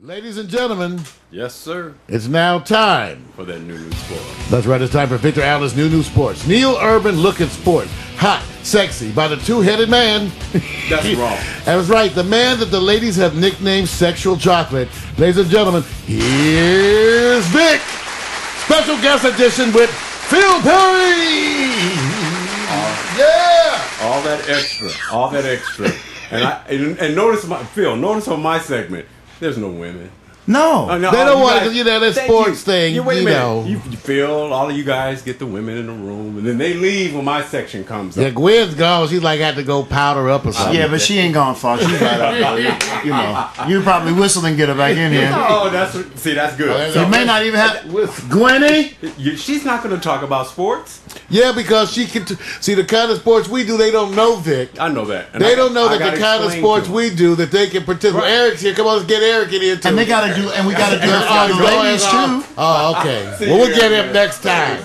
Ladies and gentlemen, yes, sir. It's now time for that new sport. That's right. It's time for Victor Allen's new sports. Neil Urban look at sports. Hot, sexy, by the two-headed man. That's wrong. That's right. The man that the ladies have nicknamed Sexual Chocolate. Ladies and gentlemen, here's Vic. Special guest edition with Phil Perry. Yeah. All that extra. And notice notice on my segment. There's no women. No, they don't want to, that sports thing. You feel all of you guys get the women in the room, and then they leave when my section comes up. Yeah, Gwyn's gone. She's like had to go powder up or something. Yeah, but she ain't gone far. She's right up there. You probably whistle and get her back in here. Oh, that's good. You may not even have Gwenny. She's not going to talk about sports. Yeah, because she can see the kind of sports we do. They don't know, Vic. I know that. And they don't know that the kind of sports we do that they can participate. Right. Eric's here. Come on, let's get Eric in here too. And they got to do, and we got to do it for the ladies too. Oh, okay. Well, we'll get him next time.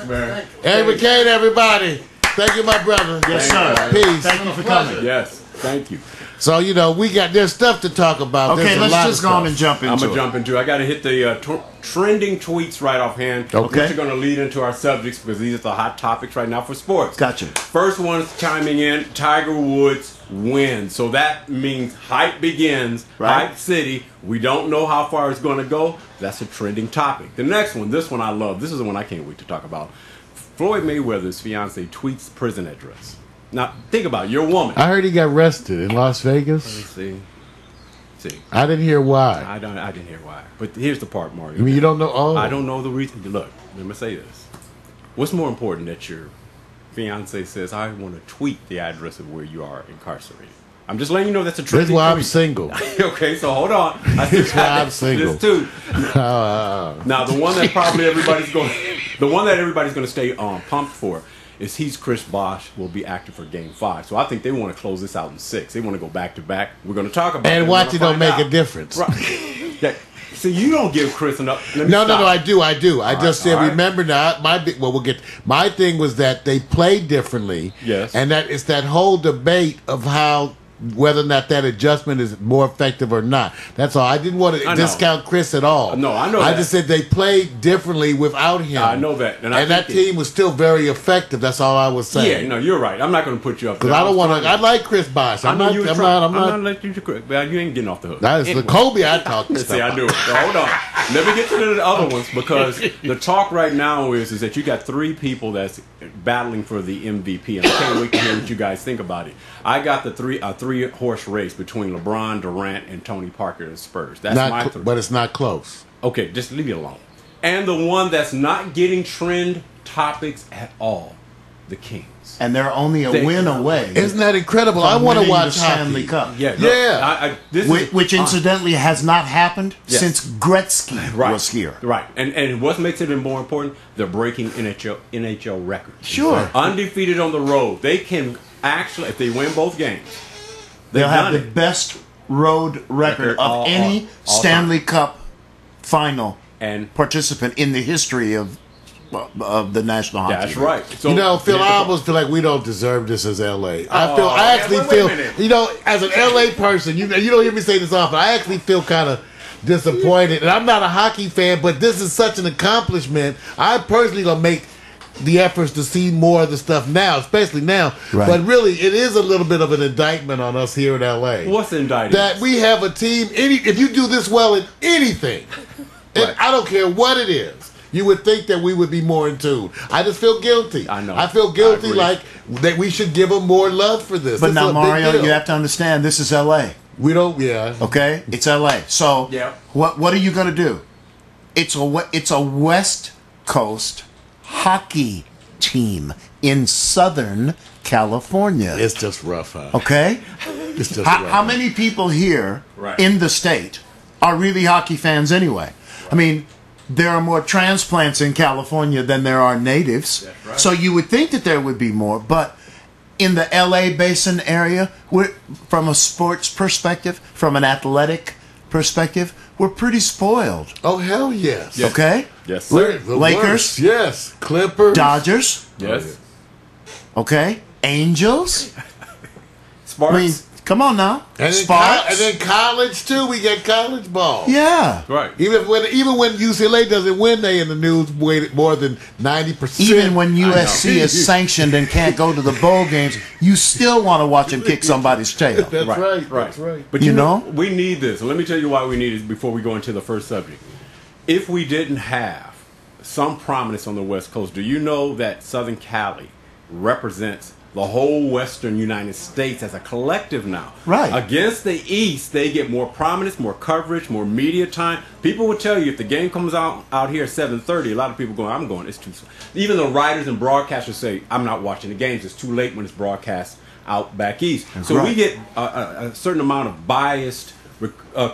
Eric McCain, everybody. Thank you, my brother. Yes, sir. Peace. Thank you for coming. Yes, thank you. So, there's stuff to talk about. Okay, let's just go on and jump into it. I'm going to jump into it. I got to hit the trending tweets right offhand. Okay. Which are going to lead into our subjects because these are the hot topics right now for sports. Gotcha. First one's chiming in, Tiger Woods wins. So that means hype begins, right. Hype City. We don't know how far it's going to go. That's a trending topic. The next one, this one I love. This is the one I can't wait to talk about. Floyd Mayweather's fiance tweets prison address. Now, think about it. You're a woman. I heard he got arrested in Las Vegas. Let me see. I didn't hear why. I didn't hear why. But here's the part, Mario. I mean, you don't know? Oh. I don't know the reason. Look, let me say this. What's more important that your fiance says, I want to tweet the address of where you are incarcerated? I'm just letting you know that's a trending tweet. That's why I'm tweet. single. Okay, so hold on. That's why I'm single. This too. Now, the one that everybody's going to stay pumped for is Chris Bosh will be active for Game 5. So I think they want to close this out in 6. They want to go back to back. We're going to talk about it. And watch it don't make a difference. Right. So you don't give Chris enough. No, I do. I just said, remember now, my thing was that they played differently. Yes. And that it's that whole debate of how whether or not that adjustment is more effective or not. That's all. I didn't want to discount Chris at all. No, I know that. I just said they played differently without him. I know that. And that team was still very effective. That's all I was saying. Yeah, no, you're right. I'm not going to put you up there. Because I don't want to. I like Chris Bosh. I'm not letting you Chris. But you ain't getting off the hook. That is the Kobe I talked to. See, I do it. So hold on. Let me get to the other ones because the talk right now is that you got 3 people that's battling for the MVP, and I can't wait to hear what you guys think about it. I got the 3-horse race between LeBron, Durant, and Tony Parker and Spurs. That's my 3. But it's not close. Okay, just leave it alone. And the one that's not getting trend topics at all, the Kings. And they're only a win away. Isn't that incredible? I want to watch the Stanley Cup. Yeah. Which incidentally has not happened since Gretzky was here. Right. And what makes it even more important, they're breaking NHL records. Sure. Undefeated on the road. They can actually, if they win both games, they'll have the best road record of any Stanley Cup final and participant in the history of the National Hockey League. That's right. So, Phil, I almost feel like we don't deserve this as LA. I actually feel, as an LA person, you don't hear me say this often, I actually feel kind of disappointed. And I'm not a hockey fan, but this is such an accomplishment. I personally going to make the efforts to see more of the stuff now, especially now. Right. But really, it is a little bit of an indictment on us here in LA. What's indicting? That we have a team, if you do this well in anything, right. I don't care what it is, you would think that we would be more in tune. I just feel guilty. I know. I feel guilty like that we should give them more love for this. But now, Mario, you have to understand, this is LA. We don't, Okay? It's LA. So, what are you going to do? It's a West Coast hockey team in Southern California. It's just rough, huh? Okay? It's just rough. How many people here in the state are really hockey fans anyway? Right. I mean, there are more transplants in California than there are natives. Right. So you would think that there would be more, but in the LA Basin area, from a sports perspective, from an athletic perspective, we're pretty spoiled. Oh, hell yes. Okay? Yes, sir. Lakers. Worst. Yes. Clippers. Dodgers. Yes. Okay? Angels. Sparks. Come on now. And then college too. We get college ball. Yeah. Right. Even when UCLA doesn't win, they in the news more than 90%. Even when USC is sanctioned and can't go to the bowl games, you still want to watch them kick somebody's tail. That's right. That's right. But you know, we need this. Let me tell you why we need it before we go into the first subject. If we didn't have some prominence on the West Coast, do you know that Southern Cali represents the whole Western United States as a collective now? Right. Against the East, they get more prominence, more coverage, more media time. People will tell you if the game comes out here at 7:30, a lot of people going, I'm going, it's too slow. Even the writers and broadcasters say, I'm not watching the games. It's too late when it's broadcast out back east. That's so right. we get a certain amount of biased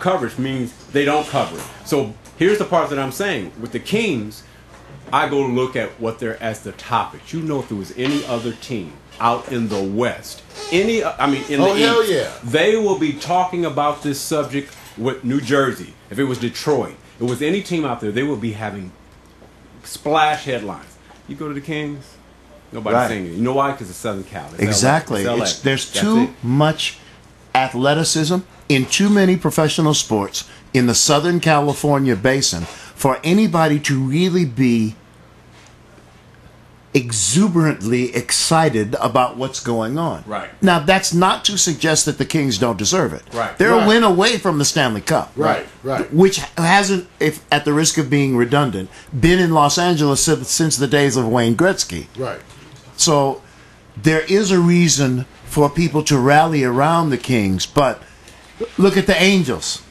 coverage, means they don't cover it. So here's the part that I'm saying. With the Kings, I go look at what they're as the topics. You know, if there was any other team out in the West, in the East, yeah, they will be talking about this subject with New Jersey. If it was Detroit, if it was any team out there, they would be having splash headlines. You go to the Kings, nobody's saying it. You know why? Because it's Southern Cal. It's Exactly. LA. There's too much athleticism in too many professional sports in the Southern California basin for anybody to really be exuberantly excited about what's going on. Right. Now, that's not to suggest that the Kings don't deserve it. Right. They're Right. a win away from the Stanley Cup. Right. Which hasn't, if at the risk of being redundant, been in Los Angeles since the days of Wayne Gretzky. Right. So there is a reason for people to rally around the Kings, but look at the Angels.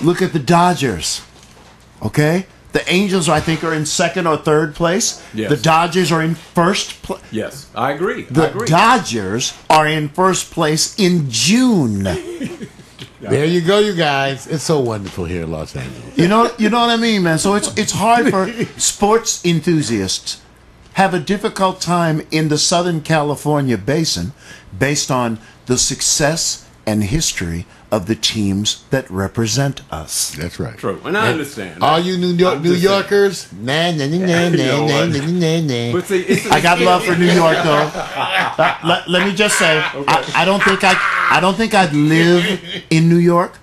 Look at the Dodgers. Okay? The Angels, I think, are in second or third place. Yes. The Dodgers are in first place. Yes, I agree. The Dodgers are in first place in June. There you go, you guys. It's so wonderful here in Los Angeles. You know what I mean, man? So it's hard for sports enthusiasts have a difficult time in the Southern California basin based on the success and history of the teams that represent us. That's right. True, and I understand. All you New Yorkers, nah. But see, I got love for New York, though. Let me just say, I don't think I'd live in New York,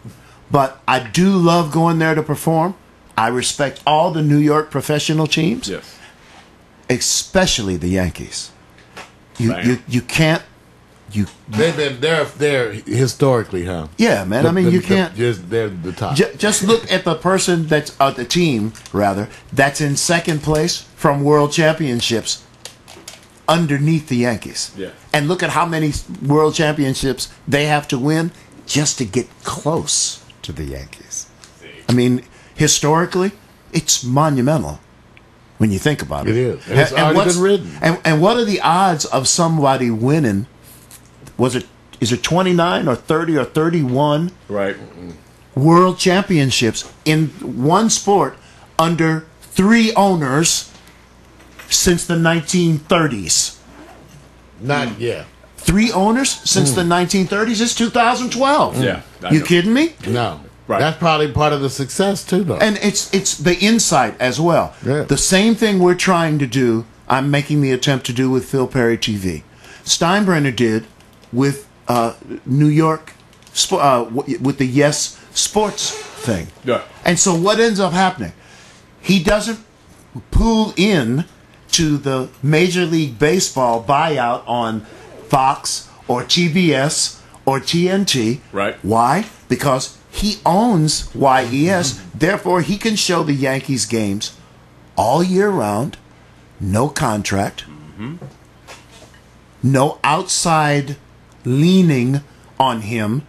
but I do love going there to perform. I respect all the New York professional teams, yes, especially the Yankees. You can't. They're historically, huh? Yeah, man. I mean, you can't. They're the top. Just look at the person that's the team rather that's in second place from World Championships underneath the Yankees. Yeah. And look at how many World Championships they have to win just to get close to the Yankees. I mean, historically, it's monumental when you think about it. It is. And it's already been written. And what are the odds of somebody winning? Is it 29 or 30 or 31 right, world championships in one sport under 3 owners since the 1930s? Not yet. 3 owners since the 1930s? It's 2012. Yeah. You kidding me? No. Right. That's probably part of the success too, though. And it's the insight as well. Yeah. The same thing we're trying to do, I'm making the attempt to do with Phil Perry TV. Steinbrenner did with New York, with the Yes Sports thing. Yeah. And so what ends up happening? He doesn't pull in to the Major League Baseball buyout on Fox or TBS or TNT. Right. Why? Because he owns YES. Therefore, he can show the Yankees games all year round, no contract, no outside leaning on him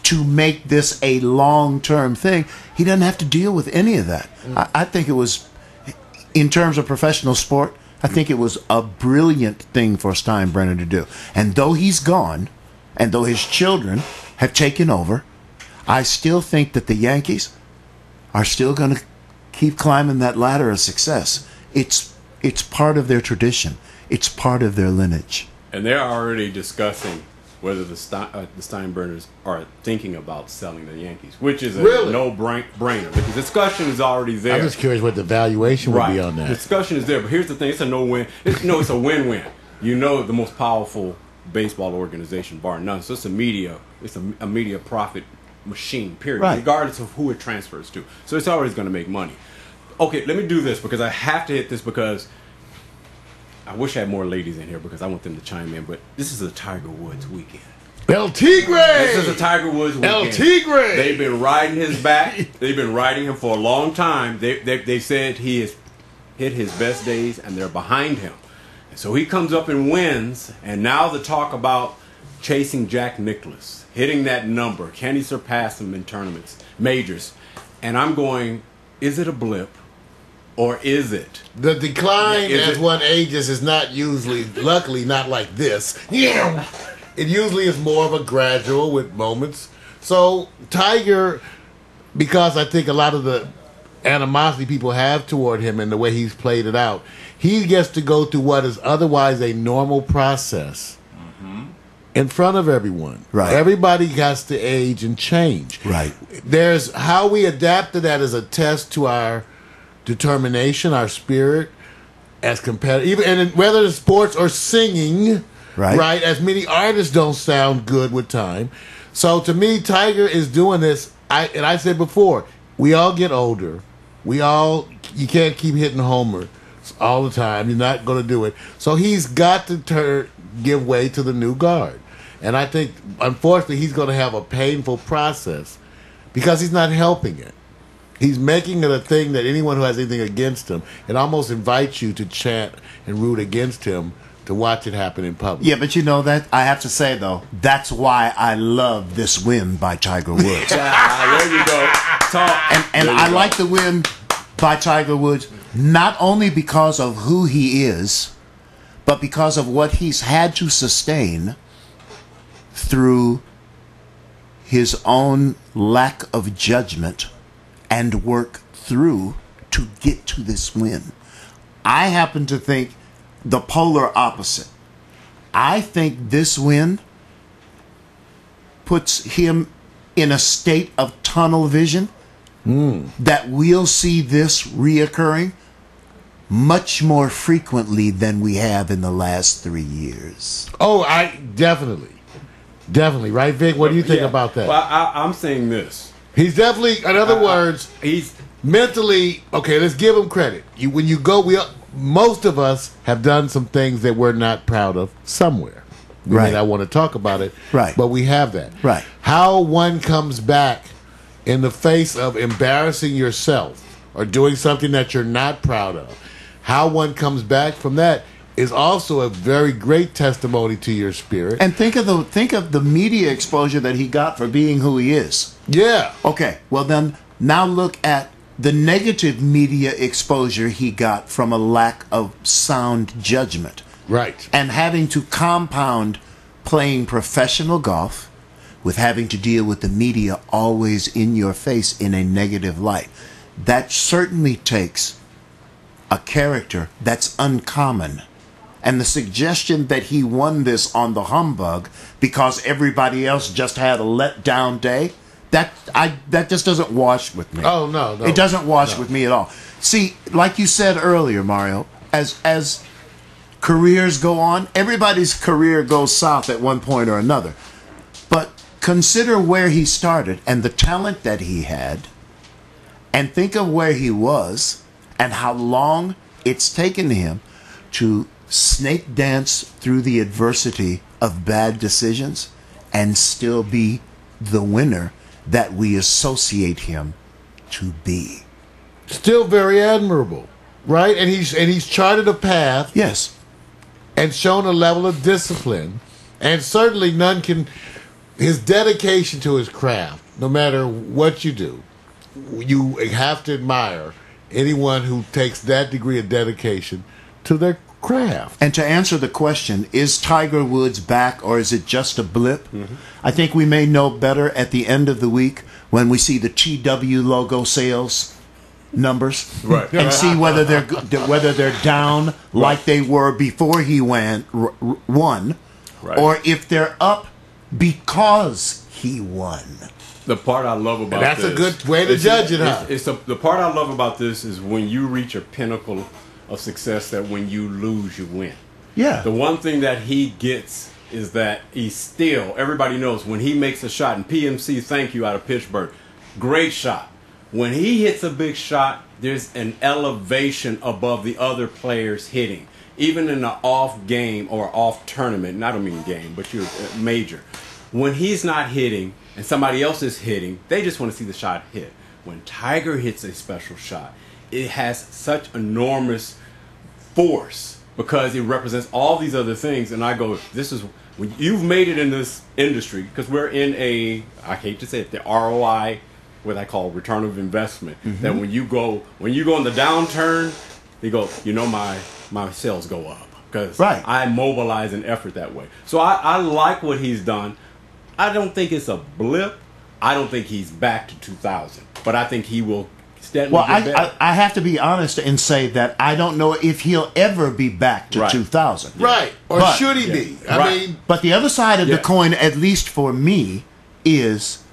to make this a long-term thing. He doesn't have to deal with any of that. I think it was, in terms of professional sport, I think it was a brilliant thing for Steinbrenner to do. And though he's gone, and though his children have taken over, I still think that the Yankees are still going to keep climbing that ladder of success. It's part of their tradition. It's part of their lineage. and they're already discussing whether the Steinbrenners are thinking about selling the Yankees, which is a no-brainer. The discussion is already there. I'm just curious what the valuation would be on that. The discussion is there, but here's the thing: it's a no-win. It's a win-win. You know, the most powerful baseball organization, bar none. So it's a media it's a media profit machine, period, Right. regardless of who it transfers to. So it's always going to make money. Okay, let me do this because I have to hit this because I wish I had more ladies in here because I want them to chime in, but this is a Tiger Woods weekend. El Tigre! This is a Tiger Woods weekend. El Tigre! They've been riding his back. They've been riding him for a long time. They said he has hit his best days, and they're behind him. And so he comes up and wins, and now the talk about chasing Jack Nicklaus, hitting that number. Can he surpass him in tournaments, majors? And I'm going, is it a blip? Or is it? The decline as one ages is not usually, luckily, not like this. Yeah. It usually is more of a gradual with moments. So Tiger, because I think a lot of the animosity people have toward him and the way he's played it out, he gets to go through what is otherwise a normal process in front of everyone. Right. Everybody has to age and change. Right. There's how we adapt to that as a test to our determination, our spirit, as competitive, and whether it's sports or singing. Right. As many artists don't sound good with time. So to me, Tiger is doing this. I said before, we all get older. You can't keep hitting homer all the time. You're not going to do it. So he's got to give way to the new guard. And I think, unfortunately, he's going to have a painful process because he's not helping it. He's making it a thing that anyone who has anything against him, it almost invites you to chant and root against him to watch it happen in public. Yeah, but you know that I have to say though, that's why I love this win by Tiger Woods. There you go. And I like the win by Tiger Woods not only because of who he is, but because of what he's had to sustain through his own lack of judgment and work through to get to this win. I happen to think the polar opposite. I think this win puts him in a state of tunnel vision that we'll see this reoccurring much more frequently than we have in the last 3 years. Oh, I definitely. Right, Vic? What do you think about that? Well, I'm saying this. He's definitely, in other words, he's mentally, okay, let's give him credit. When you go, most of us have done some things that we're not proud of somewhere. We may not want to talk about it, but we have that. Right. How one comes back in the face of embarrassing yourself or doing something that you're not proud of, how one comes back from that is also a very great testimony to your spirit. And think of the media exposure that he got for being who he is. Yeah. Okay, well then, now look at the negative media exposure he got from a lack of sound judgment. Right. And having to compound playing professional golf with having to deal with the media always in your face in a negative light. That certainly takes a character that's uncommon. And the suggestion that he won this on the humbug because everybody else just had a letdown day, that just doesn't wash with me. Oh, no. It doesn't wash with me at all. See, like you said earlier, Mario, as careers go on, everybody's career goes south at one point or another. But consider where he started and the talent that he had, and think of where he was and how long it's taken him to snake dance through the adversity of bad decisions and still be the winner that we associate him to be. Still very admirable, right? And he's charted a path. Yes. And shown a level of discipline. And certainly none can, his dedication to his craft, no matter what you do, you have to admire anyone who takes that degree of dedication to their craft. And to answer the question, is Tiger Woods back or is it just a blip? I think we may know better at the end of the week when we see the TW logo sales numbers, and see whether they're down like they were before he won, or if they're up because he won. The part I love about that's a good way to judge it, huh? The part I love about this is when you reach a pinnacle of success, that when you lose, you win. Yeah. The one thing that he gets is that he's still, everybody knows when he makes a shot, and PMC, thank you, out of Pittsburgh, great shot. When he hits a big shot, there's an elevation above the other players hitting. Even in an off game or off tournament, and I don't mean game, but you're major. When he's not hitting and somebody else is hitting, they just want to see the shot hit. When Tiger hits a special shot, it has such enormous force because it represents all these other things. And I go, this is when you've made it in this industry, because we're in a, I hate to say it, the ROI, what I call return of investment. Mm-hmm. That when you go in the downturn, they go, you know, my sales go up because I mobilize an effort that way. So I like what he's done. I don't think it's a blip. I don't think he's back to 2000, but I think he will steadily get better. I have to be honest and say that I don't know if he'll ever be back to 2000. Right. Or should he be? I mean, but the other side of the coin, at least for me, is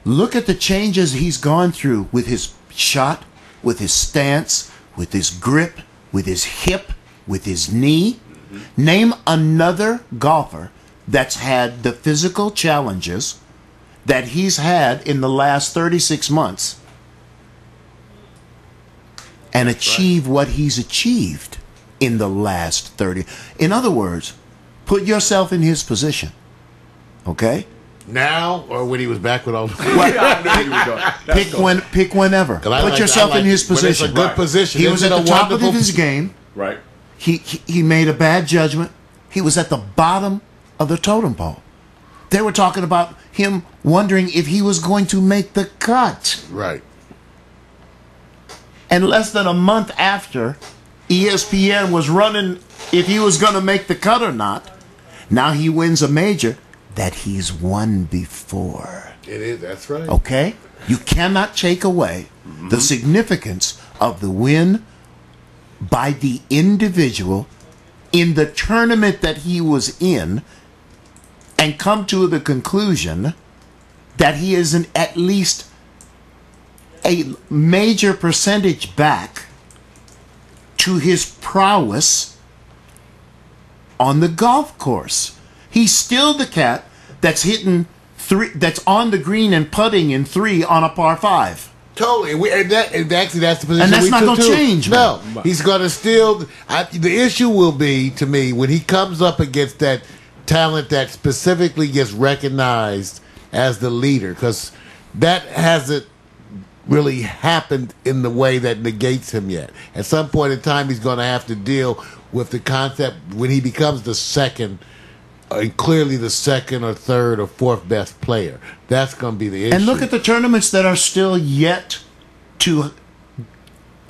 look at the changes he's gone through with his shot, with his stance, with his grip, with his hip, with his knee. Mm-hmm. Name another golfer that's had the physical challenges that he's had in the last 36 months and achieve what he's achieved in the last 30. In other words, put yourself in his position. Okay? Now or when he was back with all the pick whenever. Put yourself in his position. It's a good position. He was at the top of his game. Right. He made a bad judgment. He was at the bottom of the totem pole. They were talking about him wondering if he was going to make the cut. Right. And less than a month after, ESPN was running if he was going to make the cut or not. Now he wins a major that he's won before. It is, that's right. Okay? You cannot take away the significance of the win by the individual in the tournament that he was in and come to the conclusion that he is at least a major percentage back to his prowess on the golf course. He's still the cat that's hitting three, that's on the green and putting in 3 on a par 5. Totally, and actually that's the position. And that's not going to change. No, he's going to still. The issue will be, to me, when he comes up against that talent that specifically gets recognized as the leader, because that hasn't really happened in the way that negates him yet. At some point in time, he's going to have to deal with the concept when he becomes the second. And clearly the second or third or fourth best player. That's going to be the issue. And look at the tournaments that are still yet to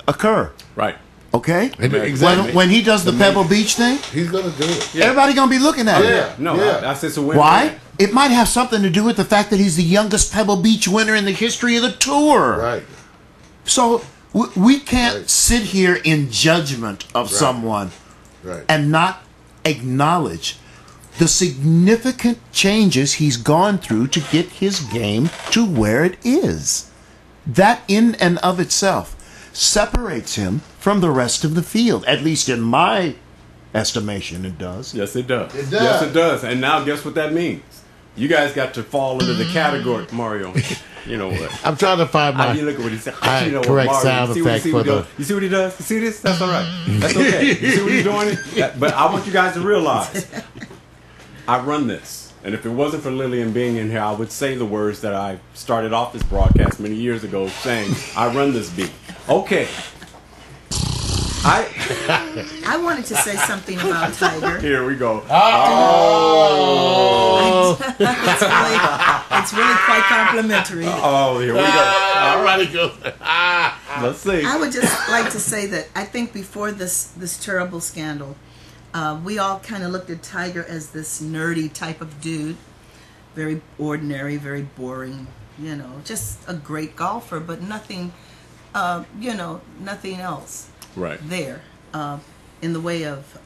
occur. Right. Okay? Exactly. When he does the Pebble Beach thing, he's going to do it. Yeah. Everybody going to be looking at it. No, that's just a win. Why? It might have something to do with the fact that he's the youngest Pebble Beach winner in the history of the tour. Right. So we can't sit here in judgment of someone and not acknowledge the significant changes he's gone through to get his game to where it is. That in and of itself separates him from the rest of the field. At least in my estimation, it does. Yes, it does. It does. Yes, it does. And now guess what that means? You guys got to fall into the category, Mario. You know what? I'm trying to find my you look at what he said. You know correct what, sound effect for the. You see what he does? You see this? That's all right. That's okay. You see what he's doing? But I want you guys to realize, I run this. And if it wasn't for Lillian being in here, I would say the words that I started off this broadcast many years ago saying, I run this beat. Okay. I wanted to say something about Tiger. Here we go. Oh! It's really quite complimentary. Oh, here we go. All right, go. Let's see. I would just like to say that I think before this terrible scandal, we all kind of looked at Tiger as this nerdy type of dude, very ordinary, very boring, just a great golfer, but nothing, nothing else. Right. There, in the way of,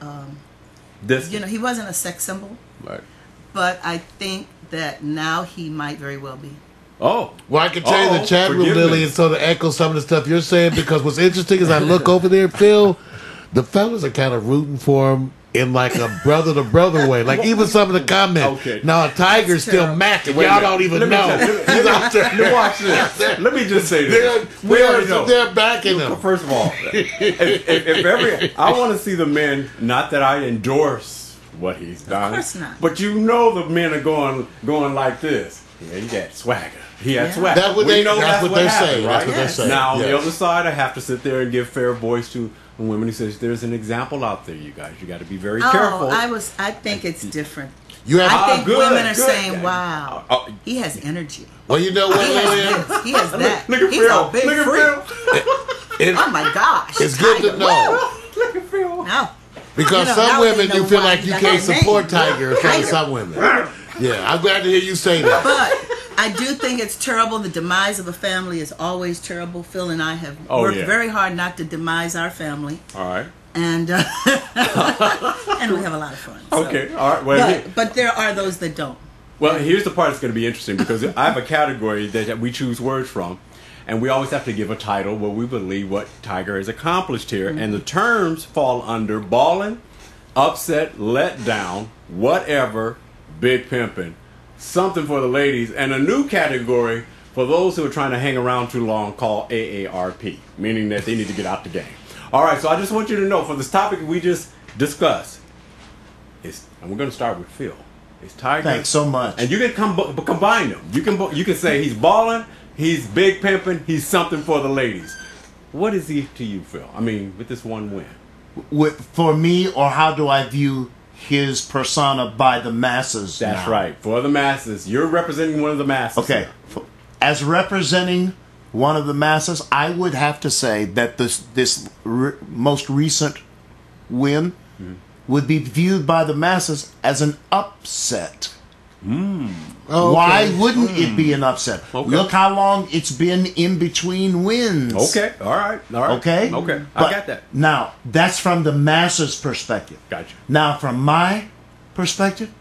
he wasn't a sex symbol. Right. But I think that now he might very well be. Oh. Well, I can tell you the chat room, Lily, and sort of echo some of the stuff you're saying, because what's interesting is I look over there, Phil, the fellas are kind of rooting for him in like a brother to brother way. Like even some of the comments. Okay. Now Tiger's still matching. Wait a Y'all minute. don't even Let me know. tell- Let me watch this. Let me just say this. They're backing him. First of all, if I want to see the men. Not that I endorse what he's done. Of course not. But you know the men are going like this. Yeah, he got swagger. He had swagger. That's what We know that's what they're happened, saying. right? That's what they're saying. Now on the Yes. other side, I have to sit there and give fair voice to women. He says there's an example out there. You guys, you got to be very careful. I think it's different. You have I think good, women are good. saying, "Wow, he has energy. Well, you know what, He has Lillian? this. He has that. Look at He's Phil. a big Look at freak. It- Oh my gosh, It's good to Tiger. know. Look at Phil. No, Because You know, some now women, they you know feel why like he you got can't that support name. Tiger in front of some women. Yeah, I'm glad to hear you say that. but I do think it's terrible. The demise of a family is always terrible. Phil and I have worked very hard not to demise our family, All right. and and we have a lot of fun. So. Okay. All right. Well, But there are those that don't. Well, here's the part that's going to be interesting because I have a category that we choose words from, and we always have to give a title where we believe what Tiger has accomplished here, and the terms fall under balling, upset, let down, whatever, big pimping, something for the ladies, and a new category for those who are trying to hang around too long called AARP, meaning that they need to get out the game. All right, so I just want you to know for this topic we just discussed, and we're going to start with Phil. It's Tiger. Thanks so much. And you can combine them. You can say he's balling, he's big pimping, he's something for the ladies. What is he to you, Phil? I mean, with this one win. For me, or how do I view his persona by the masses? That's now? right. For the masses. You're representing one of the masses. Okay. As representing one of the masses, I would have to say that this most recent win would be viewed by the masses as an upset. Why wouldn't it be an upset? Okay. Look how long it's been in between wins. Okay. All right. Okay? Okay. But I got that. Now, that's from the masses' perspective. Gotcha. Now, from my perspective,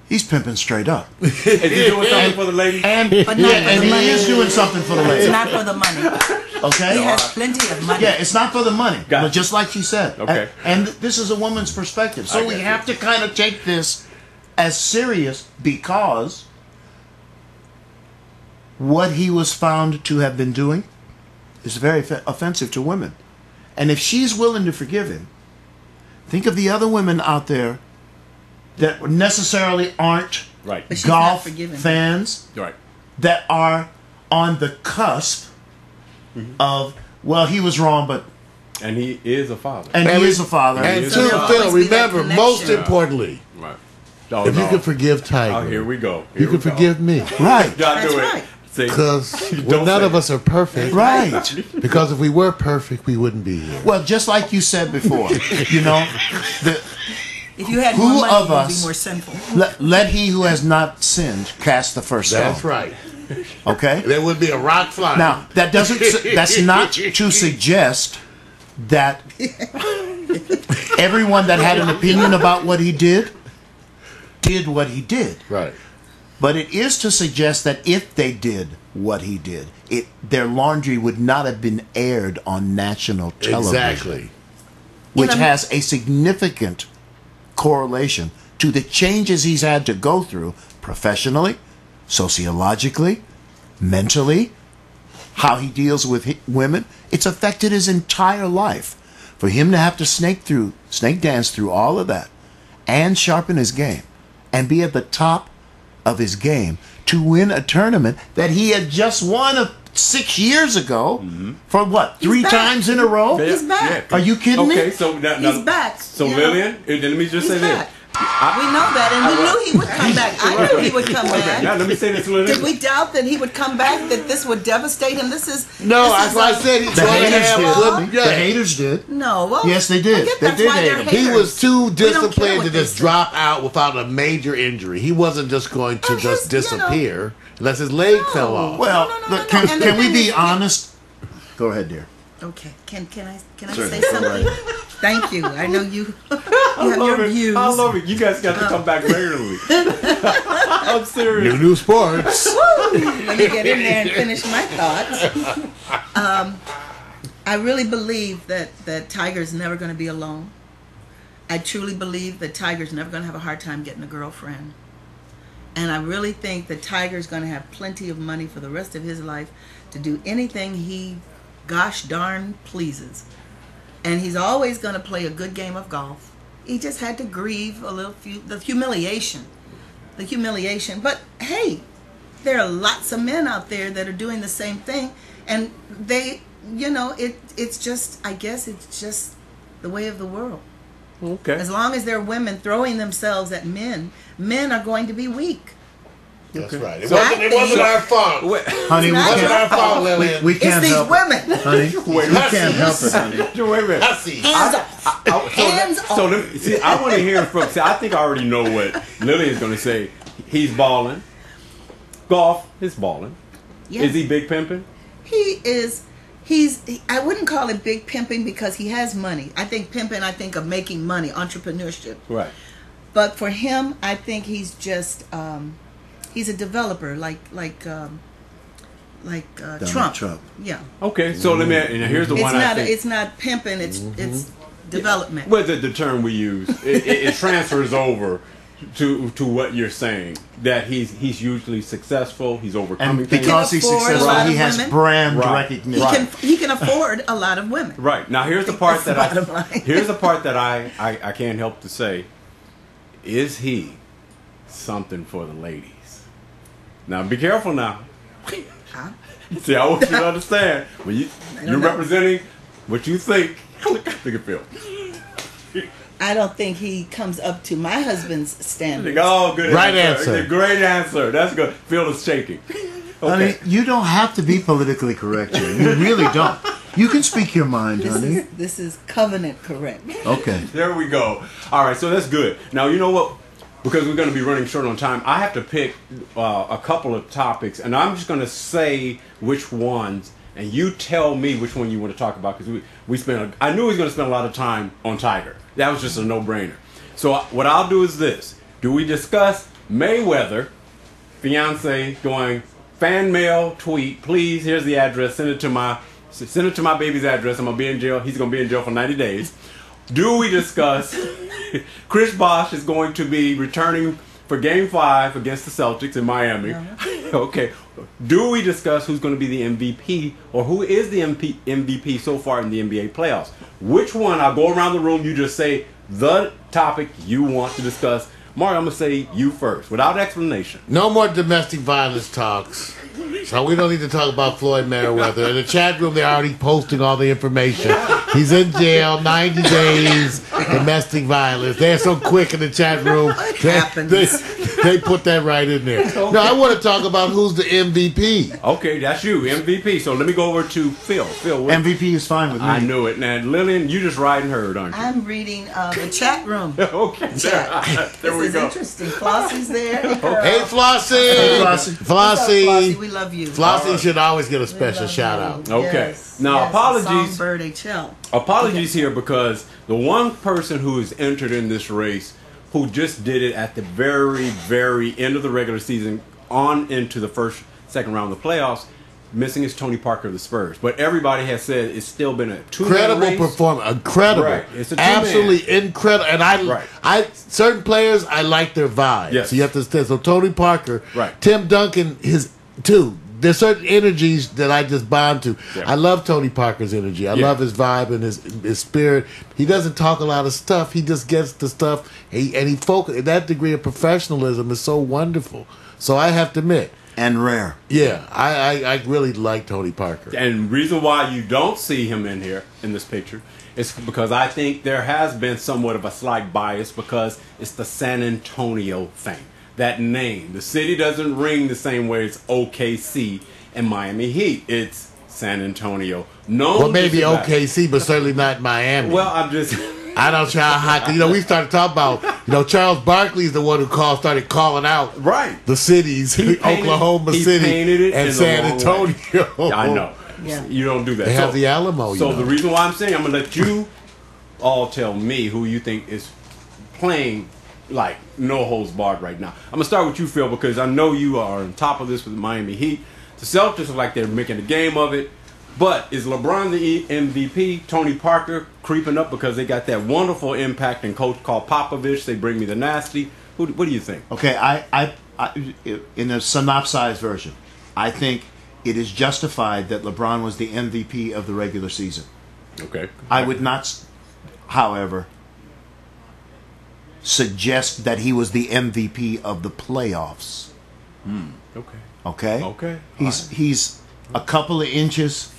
he's pimping straight up. Is he doing something for the ladies? And, But not for and the he money. is doing something for the It's ladies. not for the money. Okay? He has plenty of money. Yeah, it's not for the money. Gotcha. But just like she said. Okay. And this is a woman's perspective. So I we got have to kind of take this as serious because what he was found to have been doing is very offensive to women. And if she's willing to forgive him, think of the other women out there that necessarily aren't Right. But she's not golf forgiving. fans Right. that are on the cusp of, well, he was wrong, but And he is a father. and he is a father. And So too, there'll Phil, always be that remember, most connection. importantly, Right. Oh, if you no. can forgive Tiger, Oh, here we go. you can forgive me. Right, Y'all That's do it. right. See? Because Don't none say of us are perfect. right. Because if we were perfect, we wouldn't be here. Well, just like you said before, you know, If you had Who more money, of you would us- be more sinful. let he who has not sinned cast the first stone. That's right. Okay. There would be a rock flying. Now that doesn't. That's not to suggest that everyone that had an opinion about what he did what he did. Right. But it is to suggest that if they did what he did, their laundry would not have been aired on national television. Exactly. Which You know- has a significant correlation to the changes he's had to go through professionally, sociologically, mentally, how he deals with women. It's affected his entire life. For him to have to snake dance through all of that and sharpen his game and be at the top of his game to win a tournament that he had just won 6 years ago for what, three back. times in a row? He's back. Are you kidding me? Okay, so now, He's back. So You know, Lillian, let me just He's say back. this. We know that, and we knew he would come back. I knew he would come Okay, now back. let me say this, Lillian. Did we doubt that he would come back? That this would devastate him? This is No, this that's is why I a- said he's The going to haters have did. good. The haters did. No, well, Yes, they did. I get They that's did why hate they're him. He haters. was too We don't care disciplined what to they just say. drop out without a major injury. He wasn't just going to But just his, you know- disappear unless his leg No. fell off. Well, No. look, can And the we thing be is- honest? Go ahead, dear. Okay, can I Sure, say go something? right. Thank you. I know you have your views. I love it. You guys got to come back regularly. I'm serious. New sports. Let me get in there and finish my thoughts. I really believe that Tiger's never going to be alone. I truly believe that Tiger's never going to have a hard time getting a girlfriend. And I really think that Tiger's going to have plenty of money for the rest of his life to do anything he gosh darn pleases. And he's always going to play a good game of golf. He just had to grieve a little the humiliation. The humiliation. But hey, there are lots of men out there that are doing the same thing. And they, you know, it's just, I guess it's just the way of the world. Okay. As long as there are women throwing themselves at men, men are going to be weak. That's right. It wasn't our fault. Honey, we Wasn't our can't, fault, Lillian. we can't It's these help women. it. Honey, we can't help it, honey. Wait a minute. Hussy. Hands off. Hands off. So let me, see, I want to hear from. See, I think I already know what Lillian's going to say. He's balling. Golf is balling. Yes. Is he big pimping? He is. I wouldn't call it big pimping because he has money. I think pimping, I think of making money, entrepreneurship. Right. But for him, I think he's just he's a developer, like Trump. Yeah. Okay, so let me. And here's the It's one not. I think. It's not pimping. It's development. What's the term we use? It transfers over to what you're saying. That he's usually successful. He's overcoming And things. because he's afford a successful, lot he of has women. brand Right. recognition. He can afford a lot of women. Right. Now here's the part That's that the bottom line. here's the part that I can't help to say. Is he something for the ladies? Now be careful now. Huh? See, I want you to understand when you're know. representing what you think. Look at Phil. I don't think he comes up to my husband's standards. Oh, good Right answer. Great answer. That's good. Phil is shaking. Honey, Okay. you don't have to be politically correct here. You really don't. You can speak your mind, honey. This is covenant correct. Okay. There we go. All right, so that's good. Now, you know what? Because we're going to be running short on time, I have to pick a couple of topics, and I'm just going to say which ones, and you tell me which one you want to talk about, because I knew he was going to spend a lot of time on Tiger. That was just a no-brainer. So what I'll do is this. Do we discuss Mayweather, fiance, going, fan mail, tweet, please, here's the address, send it to my baby's address, I'm going to be in jail, he's going to be in jail for 90 days. Do we discuss Chris Bosh is going to be returning for Game 5 against the Celtics in Miami? Okay. Do we discuss who's going to be the MVP or who is the MVP so far in the NBA playoffs? Which one? I'll go around the room. You just say the topic you want to discuss. Mario, I'm going to say you first without explanation. No more domestic violence talks. So we don't need to talk about Floyd Mayweather. In the chat room, they're already posting all the information. He's in jail, 90 days, domestic violence. They're so quick in the chat room. They put that right in there. No, I want to talk about who's the MVP. Okay, that's you, MVP. So let me go over to Phil. Phil, what? MVP is fine with me. I knew it. Now, Lillian, you just riding herd, aren't you? I'm reading the chat room. Okay. Chat. There we This is go. interesting. Flossie's there. Hey, Flossie. Hey, Flossie. What's up, Flossie? Flossie. We love you. Flossie should always get a special Love shout you. out. Okay. Yes, Now, yes, apologies. Songbird HL. Apologies here because the one person who is entered in this race who just did it at the very, very end of the regular season on into the second round of the playoffs, missing is Tony Parker of the Spurs. But everybody has said it's still been a two-man race. Performance, incredible, Right. It's a two-man. absolutely incredible. And I certain players, I like their vibe. Yes. So you have to stay. So Tony Parker, Right. Tim Duncan, his too. There's certain energies that I just bond to. Yeah. I love Tony Parker's energy. I love his vibe and his spirit. He doesn't talk a lot of stuff. He just gets the stuff. He focus. That degree of professionalism is so wonderful. So I have to admit. And rare. Yeah, I really like Tony Parker. And reason why you don't see him in here in this picture is because I think there has been somewhat of a slight bias because it's the San Antonio thing. That name. The city doesn't ring the same way as OKC and Miami Heat. It's San Antonio. No, Well, maybe OKC, but certainly not Miami. Well, I'm just... I don't know how. We started talking about. Charles Barkley's the one who started calling out Right. the cities, He painted- Oklahoma he City painted it and in the San wrong way. Antonio. I know. Yeah. You don't do that. They have the Alamo. So the reason why I'm saying, I'm going to let you all tell me who you think is playing like no holds barred right now. I'm going to start with you, Phil, because I know you are on top of this with the Miami Heat. The Celtics are like they're making a game of it. But is LeBron the MVP? Tony Parker creeping up because they got that wonderful impact and coach called Popovich. They bring me the nasty. What do you think? Okay, I in a synopsized version, I think it is justified that LeBron was the MVP of the regular season. Okay. I would not, however, suggest that he was the MVP of the playoffs. Okay. Okay? Okay. He's a couple of inches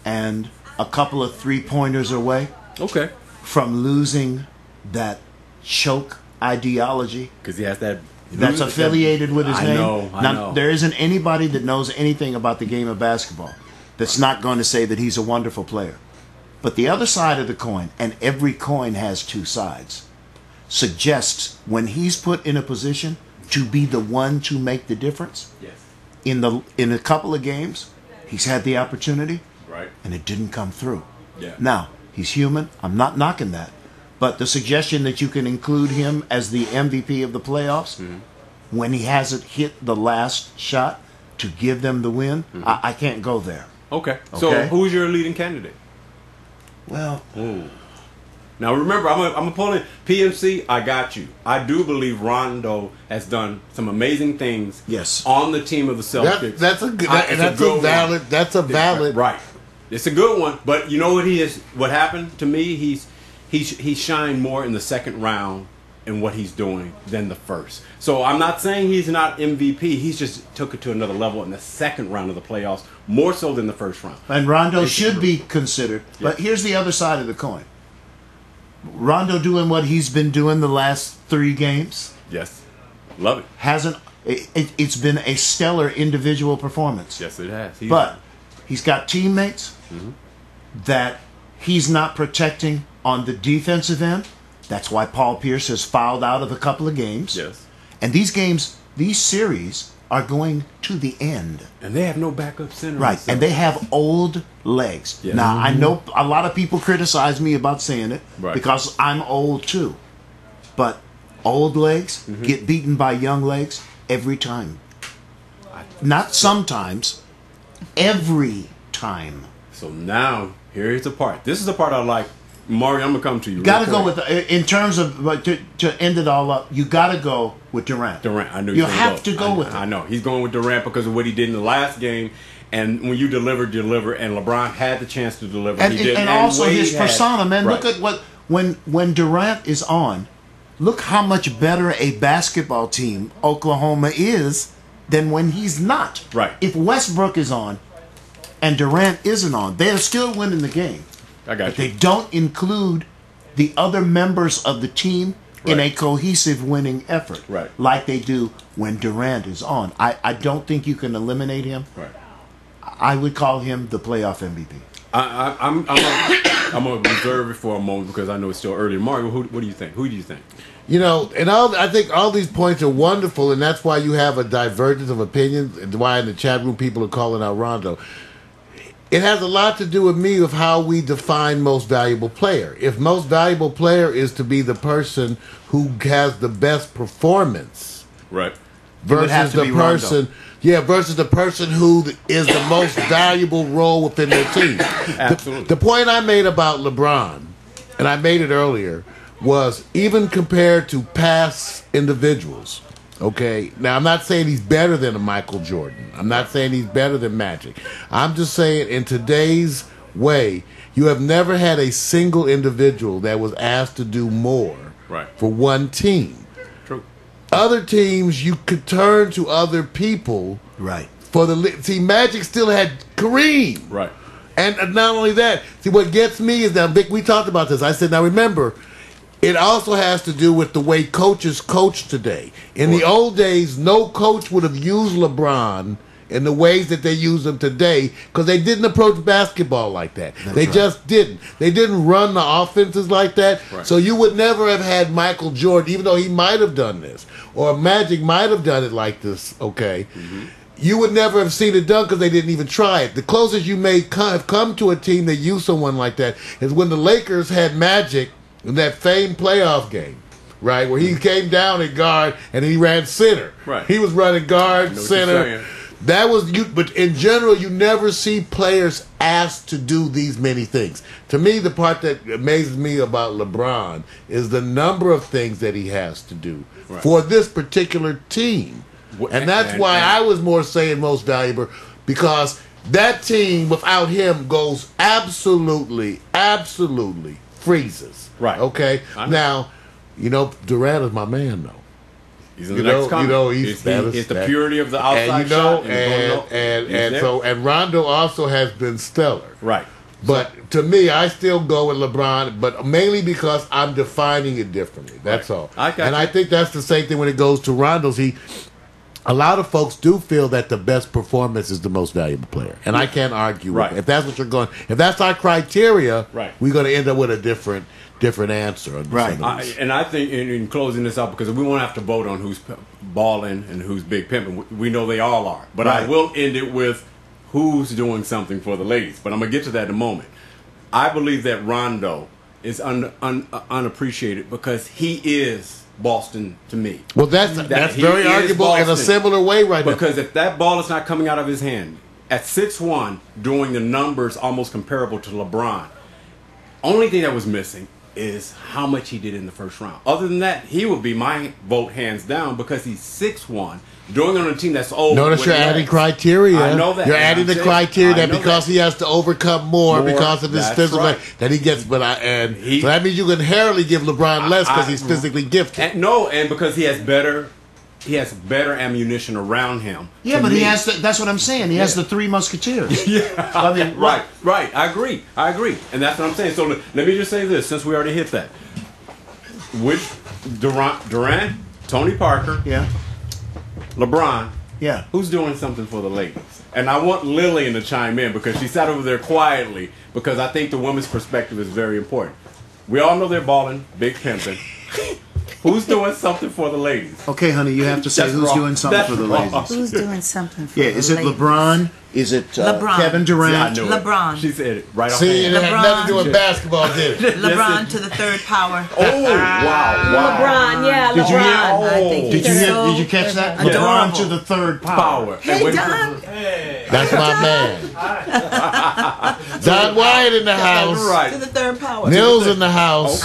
and a couple of three-pointers away Okay. from losing that choke ideology Because he has that. that's affiliated with his I name. know. Now, there isn't anybody that knows anything about the game of basketball that's not going to say that he's a wonderful player. But the other side of the coin, and every coin has two sides, suggests when he's put in a position to be the one to make the difference. Yes. In a couple of games, he's had the opportunity, Right. and it didn't come through. Yeah. Now, he's human. I'm not knocking that. But the suggestion that you can include him as the MVP of the playoffs when he hasn't hit the last shot to give them the win, I can't go there. Okay. So Okay. who's your leading candidate? Well, Now remember, I'm gonna pull in PMC. I got you. I do believe Rondo has done some amazing things. Yes. On the team of the Celtics. That's a good. It's good valid. one. That's a valid. Right. It's a good one. But you know what he is? What happened to me? He shined more in the second round in what he's doing than the first. So I'm not saying he's not MVP. He's just took it to another level in the second round of the playoffs, more so than the first round. and Rondo should be considered. But here's the other side of the coin. Rondo doing what he's been doing the last 3 games Yes. Love it. hasn't. It's been a stellar individual performance. Yes, it has. But he's got teammates that he's not protecting on the defensive end. That's why Paul Pierce has fouled out of a couple of games. Yes. And these games, these series are going to the end. And they have no backup center. Right. So. And they have old legs. Yes. Now, I know a lot of people criticize me about saying it Right. because I'm old too. But old legs get beaten by young legs every time. Not sometimes, every time. So now, here's the part. This is the part I like. Mario, I'm going to come to you. Got to go with, in terms of, but to end it all up, you got to go with Durant. Durant. I knew You was gonna have to go with him. I know. He's going with Durant because of what he did in the last game. And when you deliver, and LeBron had the chance to deliver. And, he did. and also Wade his had- persona, man. Right. Look at what, when Durant is on, look how much better a basketball team Oklahoma is than when he's not. Right. If Westbrook is on and Durant isn't on, they're still winning the game. I got But you. they don't include the other members of the team in a Right. cohesive winning effort, Right. like they do when Durant is on. I don't think you can eliminate him. Right. I would call him the playoff MVP. I'm going to reserve it for a moment because I know it's still early. Mario, what do you think? Who do you think? You know, and I think all these points are wonderful, and that's why you have a divergence of opinions, and why in the chat room people are calling out Rondo. It has a lot to do with me of how we define most valuable player. If most valuable player is to be the person who has the best performance, Right. versus the person, versus the person who is the most valuable role within their team. Absolutely. The point I made about LeBron, and I made it earlier, was even compared to past individuals. Okay, now I'm not saying he's better than a Michael Jordan. I'm not saying he's better than Magic. I'm just saying in today's way, you have never had a single individual that was asked to do more Right. for one team. True. Other teams, you could turn to other people Right. for the. See, Magic still had Kareem. Right. And not only that, see, what gets me is that, Vic, we talked about this. I said, now remember, it also has to do with the way coaches coach today. In the old days, no coach would have used LeBron in the ways that they use him today because they didn't approach basketball like that. They just didn't. They didn't run the offenses like that. Right. So you would never have had Michael Jordan, even though he might have done this, or Magic might have done it like this, okay? You would never have seen it done because they didn't even try it. The closest you may have come to a team that used someone like that is when the Lakers had Magic in that famed playoff game, right, where he came down at guard and he ran center. Right. He was running guard, know what you're center. saying. That was you, but in general, you never see players asked to do these many things. To me, the part that amazes me about LeBron is the number of things that he has to do for this particular team. And that's why I was more saying most valuable, because that team without him goes absolutely freezes. Right. Okay? Now, Durant is my man, though. He's in the next comment. It's the purity of the outside shot. And Rondo also has been stellar. Right. But to me, I still go with LeBron, but mainly because I'm defining it differently. That's all. I think that's the same thing when it goes to Rondo's. A lot of folks do feel that the best performance is the most valuable player, and I can't argue with it. If that's what you're going, if that's our criteria, we're going to end up with a different answer. Right. I think in closing this out, because we won't have to vote on who's balling and who's big pimping. We know they all are. But I will end it with who's doing something for the ladies. But I'm going to get to that in a moment. I believe that Rondo is unappreciated because he is Boston to me. Well, that's very arguable in a similar way now. Because if that ball is not coming out of his hand, at 6'1", doing the numbers almost comparable to LeBron, only thing that was missing is how much he did in the first round. Other than that, he would be my vote hands down because he's 6'1", doing on a team that's old. Notice you're adding criteria. I know that. You're adding the criteria that because he has to overcome more because of his physical that he gets. So that means you can inherently give LeBron less because he's physically gifted. And because he has better ammunition around him. Yeah, but he has that's what I'm saying. He has the three musketeers. I mean, right. I agree. And that's what I'm saying. So let me just say this, since we already hit that. With Durant, Tony Parker, LeBron, who's doing something for the ladies? And I want Lillian to chime in because she sat over there quietly because I think the women's perspective is very important. We all know they're balling, big pimping. Who's doing something for the ladies? Okay, honey, you have to say who's doing something for the ladies. Who's doing something for the ladies? Is it LeBron? Is it Kevin Durant? LeBron. She said it right off. See, it had nothing to do with basketball, did it? LeBron to the third power. Oh, wow. LeBron, yeah, Did LeBron. Did you catch that? LeBron to the third power. Hey, Donn. That's my man. Donn Wyatt in the house. Right. To the third power. Nils in the house.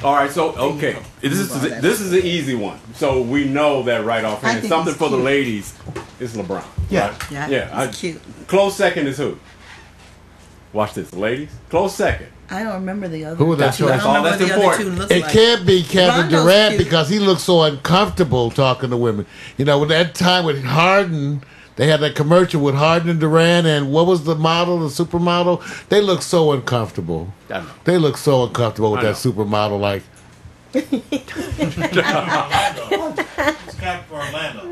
Okay, this is an easy one. So we know that right off hand. Something for the ladies is LeBron. Yeah. Right? Yeah. Cute. Close second is who? Watch this, ladies. Close second. I don't remember the other. Who was that two. I choice? don't remember That's what the important. other two look It like. can't be Kevin Rondo's Durant cute. because he looks so uncomfortable talking to women. With that time with Harden, they had that commercial with Harden and Durant, and what was the model, the supermodel? They look so uncomfortable. They look so uncomfortable with that supermodel, like.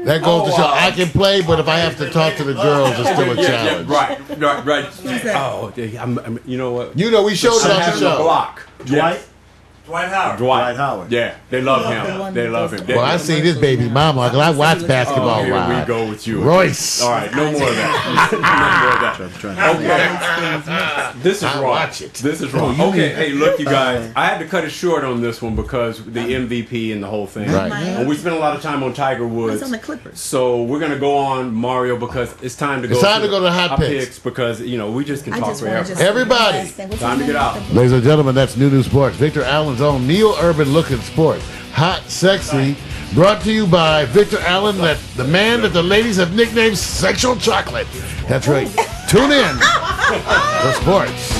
That goes to show I can play, but if I have to talk to the girls, it's still a challenge. Right. Who's that? Oh, you know what? We showed it on the show. Block. Dwight Howard. Dwight Howard. Yeah, they love him. They love him. Well, I see this baby mama because I watch basketball. Here we go with you, Royce. All right, no more of that. Okay, this is wrong. Watch it. This is wrong. Okay, hey, look, you guys. I had to cut it short on this one because the MVP and the whole thing. Right. And we spent a lot of time on Tiger Woods. It's on the Clippers. So we're gonna go on Mario because it's time to go. It's time to go to the hot picks because we just can talk forever. Everybody. Time to get out. Ladies and gentlemen, that's New Sports. Victor Allen's own Neil Urban Looking Sports. Hot, sexy. Brought to you by Victor Allen, the man that the ladies have nicknamed Sexual Chocolate. That's right. Tune in for sports.